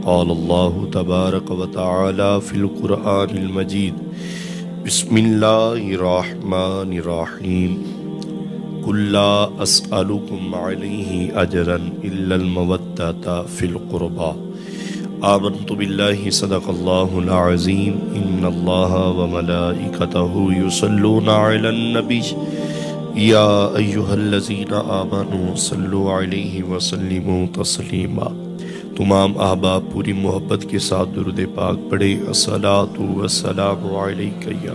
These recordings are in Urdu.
قال اللہ تبارک و تعالی فی القرآن المجید بسم اللہ الرحمن الرحیم قل لا اسألکم علیہ اجرا الا المودۃ فی القربى آمنت باللہ صدق اللہ العظیم ان اللہ وملائکتہ یصلون علی النبی یا ایہا الذین آمنوا صلوا علیہ وسلموا تسلیما۔ تمام احباب پوری محبت کے ساتھ درود پاک پڑھے۔ الصلاۃ والسلام علیک یا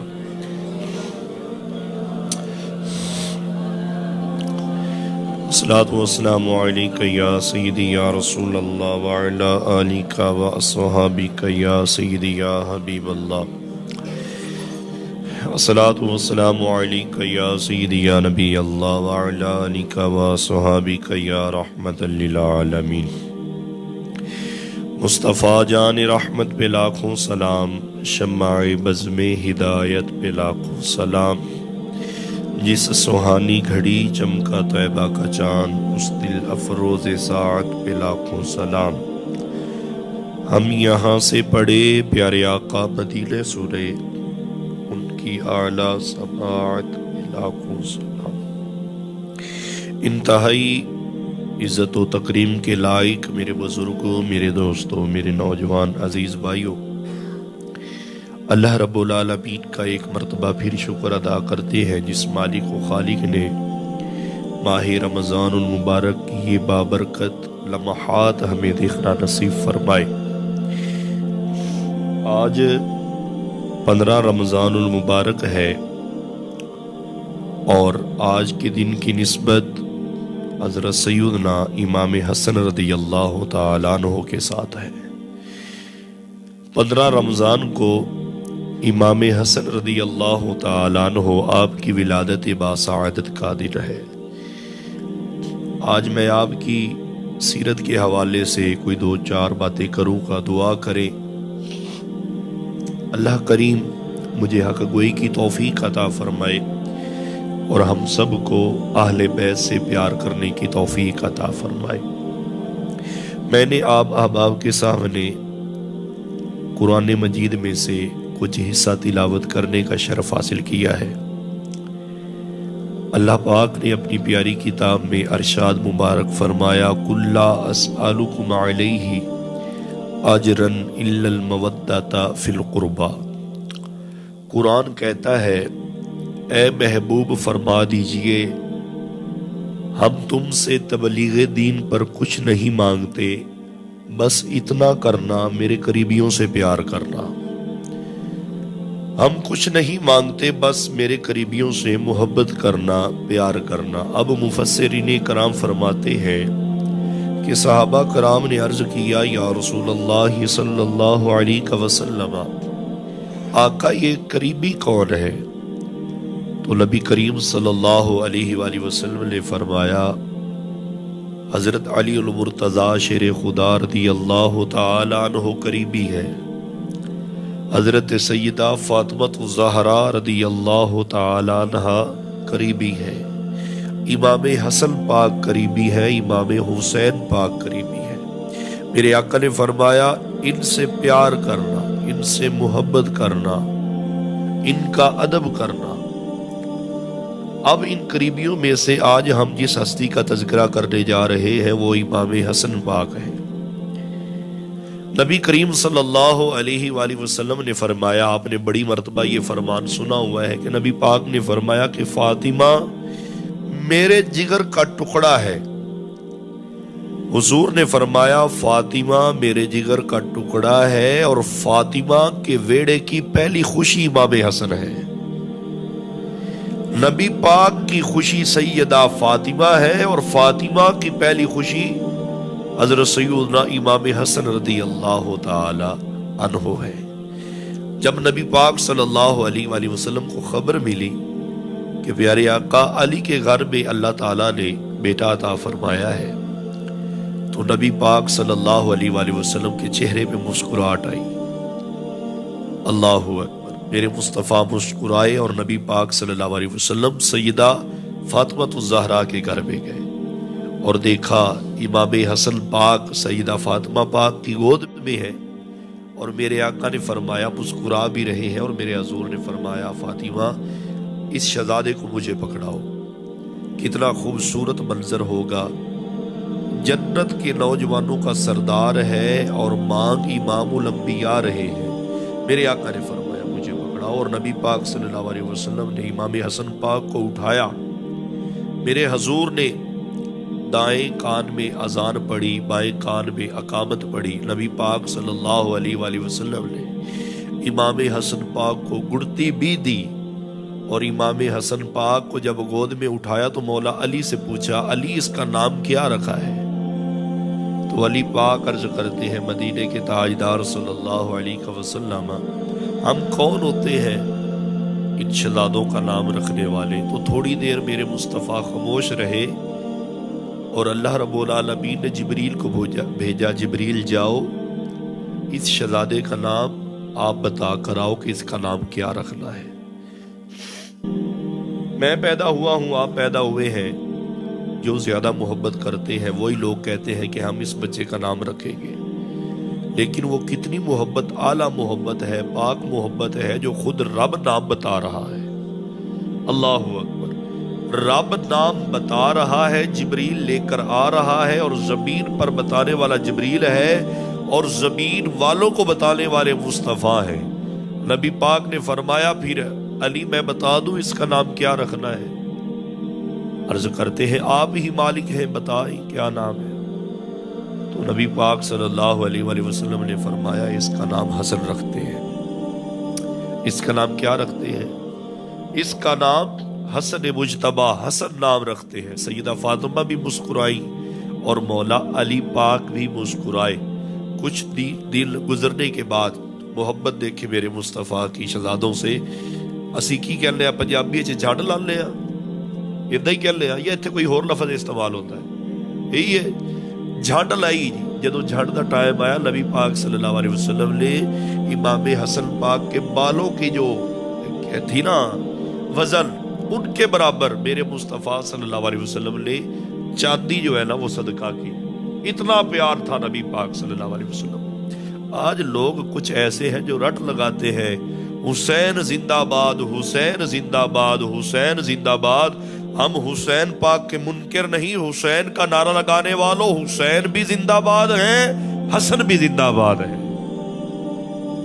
الصلاۃ والسلام علیک یا سیدی یا رسول اللہ وعلی آلک و اصحابک یا سیدی یا حبیب اللہ۔ الصلاۃ والسلام علیک یا سیدی یا نبی اللہ وعلی آلک و اصحابک یا رحمت للعالمین۔ مصطفیٰ جان رحمت پہ لاکھوں سلام، شمع بزم ہدایت پہ لاکھوں سلام، جس سہانی گھڑی چمکا طیبہ کا چاند، اس دل افروز ساعت پہ لاکھوں سلام۔ ہم یہاں سے پڑھے پیارے آقا مدینے سورے، ان کی اعلیٰ سماعت پہ لاکھوں سلام۔ انتہائی عزت و تکریم کے لائق میرے بزرگوں، میرے دوستوں، میرے نوجوان عزیز بھائیوں، اللہ رب العالمین کا ایک مرتبہ پھر شکر ادا کرتے ہیں جس مالک و خالق نے ماہ رمضان المبارک کی یہ بابرکت لمحات ہمیں دیکھنا نصیب فرمائے۔ آج 15 رمضان المبارک ہے اور آج کے دن کی نسبت حضرت سیدنا امام حسن رضی اللہ تعالیٰ عنہ کے ساتھ ہے۔ 15 رمضان کو امام حسن رضی اللہ تعالیٰ عنہ آپ کی ولادت باسعادت کا دن ہے۔ آج میں آپ کی سیرت کے حوالے سے کوئی 2-4 باتیں کروں گا، دعا کریں اللہ کریم مجھے حق گوئی کی توفیق عطا فرمائے اور ہم سب کو اہل بیت سے پیار کرنے کی توفیق عطا فرمائے۔ میں نے آپ احباب کے سامنے قرآن مجید میں سے کچھ حصہ تلاوت کرنے کا شرف حاصل کیا ہے۔ اللہ پاک نے اپنی پیاری کتاب میں ارشاد مبارک فرمایا قُل لَا أَسْأَلُكُمْ عَلَيْهِ أَجْرًا إِلَّا الْمَوَدَّةَ فِي الْقُرْبَى۔ قرآن کہتا ہے اے محبوب فرما دیجئے ہم تم سے تبلیغ دین پر کچھ نہیں مانگتے، بس اتنا کرنا میرے قریبیوں سے پیار کرنا۔ ہم کچھ نہیں مانگتے، بس میرے قریبیوں سے محبت کرنا، پیار کرنا۔ اب مفسرین کرام فرماتے ہیں کہ صحابہ کرام نے عرض کیا یا رسول اللہ صلی اللہ علیہ وسلم، آقا یہ قریبی کون ہے؟ تو نبی کریم صلی اللہ علیہ وآلہ وسلم نے فرمایا حضرت علی المرتضیٰ شیر خدا رضی اللہ تعالی عنہ قریبی ہے، حضرت سیدہ فاطمہ الزہراء رضی اللہ تعالی عنہ قریبی ہے، امام حسن پاک قریبی ہے، امام حسین پاک قریبی ہے۔ میرے آقا نے فرمایا ان سے پیار کرنا، ان سے محبت کرنا، ان کا ادب کرنا۔ اب ان قریبیوں میں سے آج ہم جس ہستی کا تذکرہ کرنے جا رہے ہیں وہ امام حسن پاک ہے۔ نبی کریم صلی اللہ علیہ وآلہ وسلم نے فرمایا، آپ نے بڑی مرتبہ یہ فرمان سنا ہوا ہے کہ نبی پاک نے فرمایا کہ فاطمہ میرے جگر کا ٹکڑا ہے۔ حضور نے فرمایا فاطمہ میرے جگر کا ٹکڑا ہے اور فاطمہ کے ویڑے کی پہلی خوشی امام حسن ہے۔ نبی پاک کی خوشی سیدہ فاطمہ ہے اور فاطمہ کی پہلی خوشی حضرت سیدنا امام حسن رضی اللہ تعالی عنہ ہے۔ جب نبی پاک صلی اللہ علیہ وآلہ وسلم کو خبر ملی کہ پیارے آقا علی کے گھر میں اللہ تعالیٰ نے بیٹا عطا فرمایا ہے، تو نبی پاک صلی اللہ علیہ وآلہ وسلم کے چہرے پہ مسکراہٹ آئی۔ اللہ اکبر، میرے مصطفیٰ مسکرائے اور نبی پاک صلی اللہ علیہ وسلم سیدہ فاطمہ الزہراء کے گھر میں گئے۔ اور دیکھا امام حسن پاک سیدہ فاطمہ پاک کی گود میں ہے، اور میرے آقا نے فرمایا، مسکرا بھی رہے ہیں، اور میرے حضور نے فرمایا فاطمہ اس شہزادے کو مجھے پکڑاؤ۔ کتنا خوبصورت منظر ہوگا، جنت کے نوجوانوں کا سردار ہے اور مانگ امام الانبیاء رہے ہیں۔ میرے آقا نے فرمایا مجھے پکڑاؤ، اور نبی پاک صلی اللہ علیہ وسلم نے امام حسن پاک کو اٹھایا۔ میرے حضور نے دائیں کان میں اذان پڑھی، بائیں کان میں اقامت پڑھی۔ نبی پاک صلی اللہ علیہ وآلہ وسلم نے امام حسن پاک کو گڑتی بھی دی، اور امام حسن پاک کو جب گود میں اٹھایا تو مولا علی سے پوچھا، علی اس کا نام کیا رکھا ہے؟ تو علی پاک عرض کرتے ہیں، مدینے کے تاجدار صلی اللہ علیہ وسلم، ہم کون ہوتے ہیں ان شہزادوں کا نام رکھنے والے؟ تو تھوڑی دیر میرے مصطفیٰ خاموش رہے، اور اللہ رب العالمین نے جبریل کو بھیجا، جبریل جاؤ اس شہزادے کا نام آپ بتا کر آؤ کہ اس کا نام کیا رکھنا ہے۔ میں پیدا ہوا ہوں، آپ پیدا ہوئے ہیں، جو زیادہ محبت کرتے ہیں وہی لوگ کہتے ہیں کہ ہم اس بچے کا نام رکھیں گے، لیکن وہ کتنی محبت، اعلیٰ محبت ہے، پاک محبت ہے، جو خود رب نام بتا رہا ہے۔ اللہ اکبر، رب نام بتا رہا ہے، جبریل لے کر آ رہا ہے، اور زمین پر بتانے والا جبریل ہے، اور زمین والوں کو بتانے والے مصطفیٰ ہیں۔ نبی پاک نے فرمایا، پھر علی میں بتا دوں اس کا نام کیا رکھنا ہے؟ عرض کرتے ہیں آپ ہی مالک ہیں، بتائیں کیا نام ہے؟ تو نبی پاک صلی اللہ علیہ وآلہ وسلم نے فرمایا اس کا نام حسن رکھتے ہیں۔ اس کا نام کیا رکھتے ہیں؟ اس کا نام حسن مجتبیٰ، حسن نام رکھتے ہیں۔ سیدہ فاطمہ بھی مسکرائی اور مولا علی پاک بھی مسکرائے۔ کچھ دن گزرنے کے بعد محبت دیکھے میرے مصطفیٰ کی شہزادوں سے، اسی کی کہنے ہیں پنجابی جھڑ لانے ہیں، ادھا ہی کہنے ہیں یا اتنے کوئی اور لفظ استعمال ہوتا ہے؟ یہی ہے، جھڑ لائی جی۔ جدو جھڑ دا ٹائم آیا، نبی پاک صلی اللہ علیہ وسلم نے امام حسن پاک کے بالوں کی جو تھی نا وزن، ان کے برابر میرے مصطفیٰ صلی اللہ علیہ وسلم نے چاندی جو ہے نا وہ صدقہ کی۔ اتنا پیار تھا نبی پاک صلی اللہ علیہ وسلم۔ آج لوگ کچھ ایسے ہیں جو رٹ لگاتے ہیں، حسین زندہ باد، حسین زندہ باد، حسین زندہ باد۔ ہم حسین پاک کے منکر نہیں، حسین کا نعرہ لگانے والوں، حسین بھی زندہ باد ہیں، حسن بھی زندہ باد ہیں۔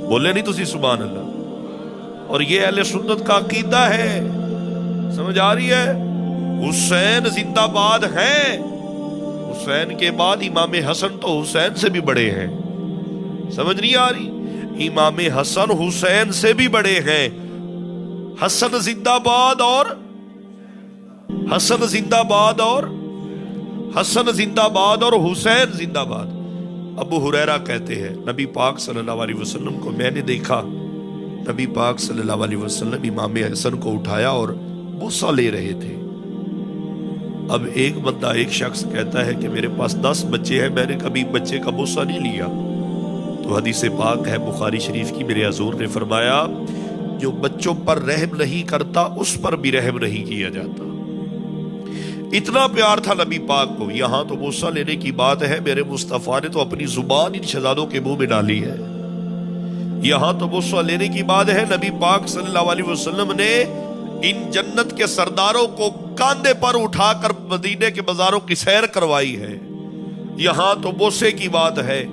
بولے نہیں تسی سبحان اللہ؟ اور یہ اہل سنت کا عقیدہ ہے، سمجھ آ رہی ہے؟ حسین زندہ باد ہیں، حسین کے بعد امام حسن تو حسین سے بھی بڑے ہیں، سمجھ نہیں آ رہی؟ امام حسن حسین سے بھی بڑے ہیں۔ حسن زندہ باد، اور حسن زندہ باد، اور حسن زندہ باد، اور حسین زندہ باد۔ ابو ہریرہ کہتے ہیں نبی پاک صلی اللہ علیہ وسلم کو میں نے دیکھا، نبی پاک صلی اللہ علیہ وسلم امام حسن کو اٹھایا اور بوسہ لے رہے تھے۔ اب ایک بندہ، ایک شخص کہتا ہے کہ میرے پاس 10 بچے ہیں، میں نے کبھی بچے کا بوسہ نہیں لیا۔ تو حدیث پاک ہے بخاری شریف کی، میرے حضور نے فرمایا جو بچوں پر رحم نہیں کرتا اس پر بھی رحم نہیں کیا جاتا۔ اتنا پیار تھا نبی پاک کو۔ یہاں تو بوسہ لینے کی بات ہے، میرے مصطفیٰ نے تو اپنی زبان ان شہزادوں کے منہ میں ڈالی ہے۔ یہاں تو بوسہ لینے کی بات ہے، نبی پاک صلی اللہ علیہ وسلم نے ان جنت کے سرداروں کو کاندھے پر اٹھا کر مدینے کے بازاروں کی سیر کروائی ہے۔ یہاں تو بوسے کی بات ہے۔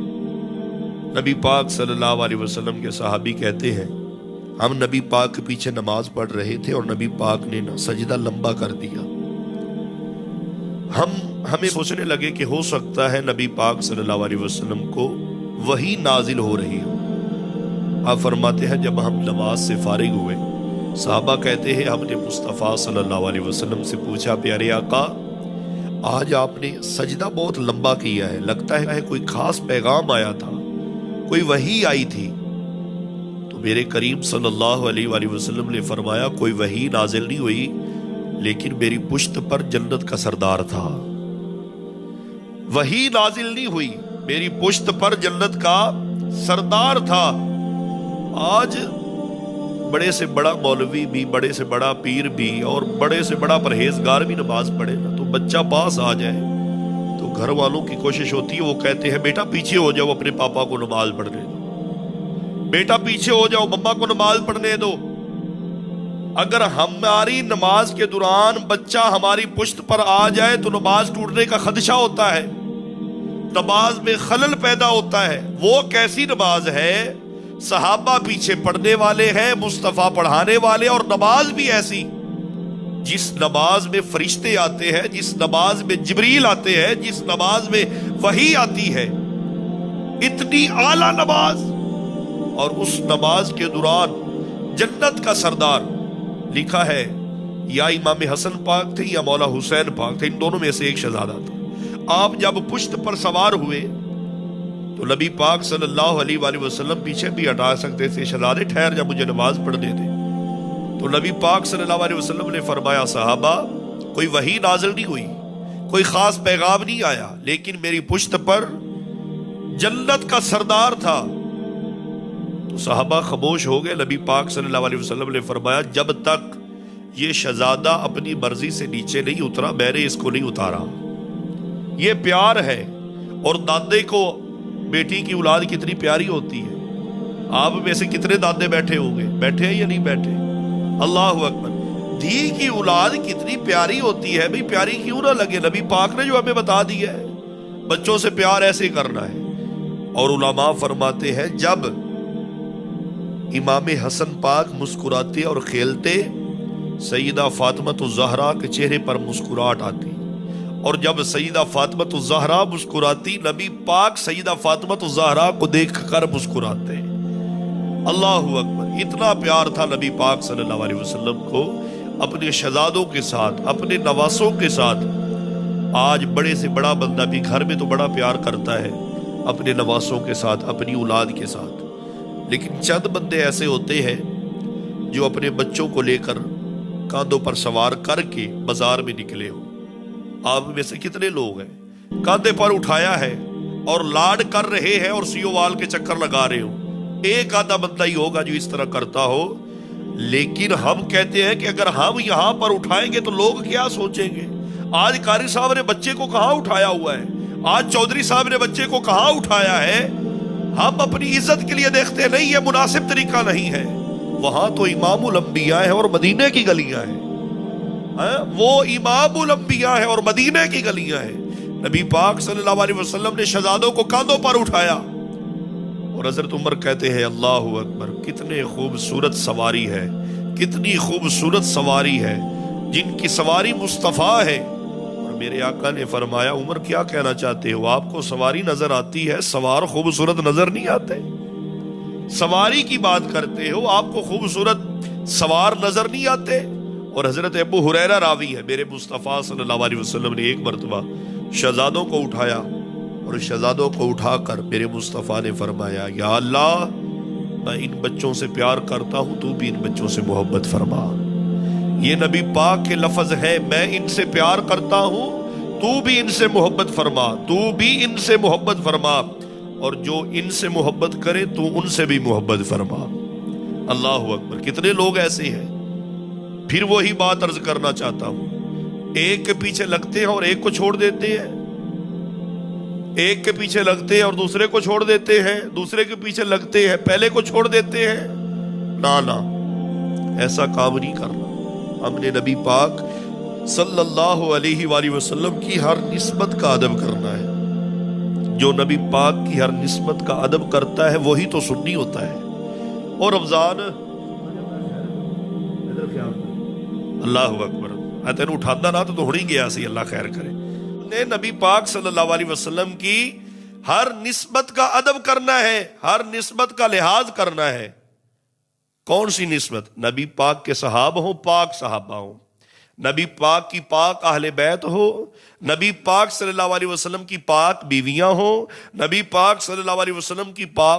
نبی پاک صلی اللہ علیہ وسلم کے صحابی کہتے ہیں ہم نبی پاک کے پیچھے نماز پڑھ رہے تھے اور نبی پاک نے سجدہ لمبا کر دیا۔ ہمیں سوچنے لگے کہ ہو سکتا ہے نبی پاک صلی اللہ علیہ وسلم کو وحی نازل ہو رہی ہو۔ آپ فرماتے ہیں جب ہم نماز سے فارغ ہوئے، صحابہ کہتے ہیں ہم نے مصطفیٰ صلی اللہ علیہ وسلم سے پوچھا، پیارے آقا آج آپ نے سجدہ بہت لمبا کیا ہے، لگتا ہے کوئی خاص پیغام آیا تھا، کوئی وحی آئی تھی؟ تو میرے کریم صلی اللہ علیہ وآلہ وسلم نے فرمایا کوئی وحی نازل نہیں ہوئی، لیکن میری پشت پر جنت کا سردار تھا۔ وحی نازل نہیں ہوئی، میری پشت پر جنت کا سردار تھا۔ آج بڑے سے بڑا مولوی بھی، بڑے سے بڑا پیر بھی، اور بڑے سے بڑا پرہیزگار بھی نماز پڑھے نا تو بچہ پاس آ جائے، تو گھر والوں کی کوشش ہوتی ہے، وہ کہتے ہیں بیٹا پیچھے ہو جاؤ، اپنے پاپا کو نماز پڑھنے دو، بیٹا پیچھے ہو جاؤ، مما کو نماز پڑھنے دو۔ اگر ہماری نماز کے دوران بچہ ہماری پشت پر آ جائے تو نماز ٹوٹنے کا خدشہ ہوتا ہے، نماز میں خلل پیدا ہوتا ہے۔ وہ کیسی نماز ہے؟ صحابہ پیچھے پڑھنے والے ہیں، مصطفیٰ پڑھانے والے، اور نماز بھی ایسی جس نماز میں فرشتے آتے ہیں، جس نماز میں جبریل آتے ہیں، جس نماز میں وحی آتی ہے، اتنی اعلیٰ نماز۔ اور اس نماز کے دوران جنت کا سردار لکھا ہے یا امام حسن پاک تھے یا مولا حسین پاک تھے، ان دونوں میں سے ایک شہزادہ تھا۔ آپ جب پشت پر سوار ہوئے تو نبی پاک صلی اللہ علیہ وآلہ وسلم پیچھے بھی ہٹا سکتے تھے، شہزادے ٹھہر جا، مجھے نماز پڑھنے دے۔ تو نبی پاک صلی اللہ علیہ وسلم نے فرمایا صحابہ کوئی وحی نازل نہیں ہوئی، کوئی خاص پیغام نہیں آیا، لیکن میری پشت پر جنت کا سردار تھا۔ تو صحابہ خاموش ہو گئے۔ نبی پاک صلی اللہ علیہ وسلم نے فرمایا جب تک یہ شہزادہ اپنی مرضی سے نیچے نہیں اترا میں نے اس کو نہیں اتارا۔ یہ پیار ہے۔ اور دادے کو بیٹی کی اولاد کتنی پیاری ہوتی ہے۔ آپ میں سے کتنے دادے بیٹھے ہوں گے؟ بیٹھے ہیں یا نہیں بیٹھے؟ اللہ اکبر۔ دھی کی اولاد کتنی پیاری ہوتی ہے، بھئی پیاری کیوں نہ لگے؟ نبی پاک نے جو ہمیں بتا دیا ہے بچوں سے پیار ایسے کرنا ہے۔ اور علماء فرماتے ہیں جب امام حسن پاک مسکراتے اور کھیلتے سیدہ فاطمہ الزہرا کے چہرے پر مسکراہٹ آتی، اور جب سیدہ فاطمہ الزہرا مسکراتی نبی پاک سیدہ فاطمہ الزہرا کو دیکھ کر مسکراتے۔ اللہ اکبر۔ اتنا پیار تھا نبی پاک صلی اللہ علیہ وسلم کو اپنے شہزادوں کے ساتھ، اپنے نواسوں کے ساتھ۔ آج بڑے سے بڑا بندہ بھی گھر میں تو بڑا پیار کرتا ہے اپنے نواسوں کے ساتھ، اپنی اولاد کے ساتھ، لیکن چند بندے ایسے ہوتے ہیں جو اپنے بچوں کو لے کر کاندھوں پر سوار کر کے بازار میں نکلے ہو۔ آپ میں سے کتنے لوگ ہیں کاندھے پر اٹھایا ہے اور لاڈ کر رہے ہیں اور سیو وال کے چکر لگا رہے ہو؟ ایک آدھا بندہ ہی ہوگا جو اس طرح کرتا ہو۔ لیکن ہم کہتے ہیں کہ اگر ہم یہاں پر اٹھائیں گے تو لوگ کیا سوچیں گے؟ آج قاری صاحب نے بچے کو کہاں اٹھایا ہوا ہے، آج چودھری صاحب نے بچے کو کہاں اٹھایا ہے؟ ہم اپنی عزت کے لیے دیکھتے نہیں، یہ مناسب طریقہ نہیں ہے۔ وہاں تو امام الانبیاء ہے اور مدینے کی گلیاں ہیں، وہ امام الانبیاء ہے اور مدینے کی گلیاں ہیں۔ نبی پاک صلی اللہ علیہ وسلم نے شہزادوں کو کاندھوں پر اٹھایا، اور حضرت عمر کہتے ہیں اللہ اکبر، کتنے خوبصورت سواری ہے، کتنی خوبصورت سواری ہے جن کی سواری مصطفیٰ ہے۔ اور میرے آقا نے فرمایا عمر کیا کہنا چاہتے ہو؟ آپ کو سواری نظر آتی ہے، سوار خوبصورت نظر نہیں آتے؟ سواری کی بات کرتے ہو، آپ کو خوبصورت سوار نظر نہیں آتے؟ اور حضرت ابو ہریرہ راوی ہے، میرے مصطفیٰ صلی اللہ علیہ وسلم نے ایک مرتبہ شہزادوں کو اٹھایا، اور شہزادوں کو اٹھا کر میرے مصطفیٰ نے فرمایا یا اللہ میں ان بچوں سے پیار کرتا ہوں، تو بھی ان بچوں سے محبت فرما۔ یہ نبی پاک کے لفظ ہے، میں ان سے پیار کرتا ہوں، تو بھی ان سے محبت فرما، تو بھی ان سے محبت فرما، اور جو ان سے محبت کرے تو ان سے بھی محبت فرما۔ اللہ اکبر۔ کتنے لوگ ایسے ہیں۔ پھر وہی بات عرض کرنا چاہتا ہوں، ایک کے پیچھے لگتے ہیں اور ایک کو چھوڑ دیتے ہیں، ایک کے پیچھے لگتے ہیں اور دوسرے کو چھوڑ دیتے ہیں، دوسرے کے پیچھے لگتے ہیں پہلے کو چھوڑ دیتے ہیں۔ نا ایسا کام نہیں کرنا۔ ہم نے نبی پاک صلی اللہ علیہ وآلہ وسلم کی ہر نسبت کا ادب کرنا ہے۔ جو نبی پاک کی ہر نسبت کا ادب کرتا ہے وہی تو سنی ہوتا ہے۔ اور رمضان اللہ اکبر، میں تینوں اٹھانا نہ تو ہونی گیا سی، اللہ خیر کرے۔ نے نبی پاک صلی اللہ علیہ وسلم کی ہر نسبت کا ادب کرنا ہے، ہر نسبت کا لحاظ کرنا ہے۔ کون سی نسبت؟ نبی پاک کے صحابہ ہوں، پاک صحابہ ہوں، نبی پاک کی پاک اہل بیت ہو، نبی پاک صلی اللہ علیہ وسلم کی پاک بیویاں ہوں، نبی پاک صلی اللہ علیہ وسلم کی پاک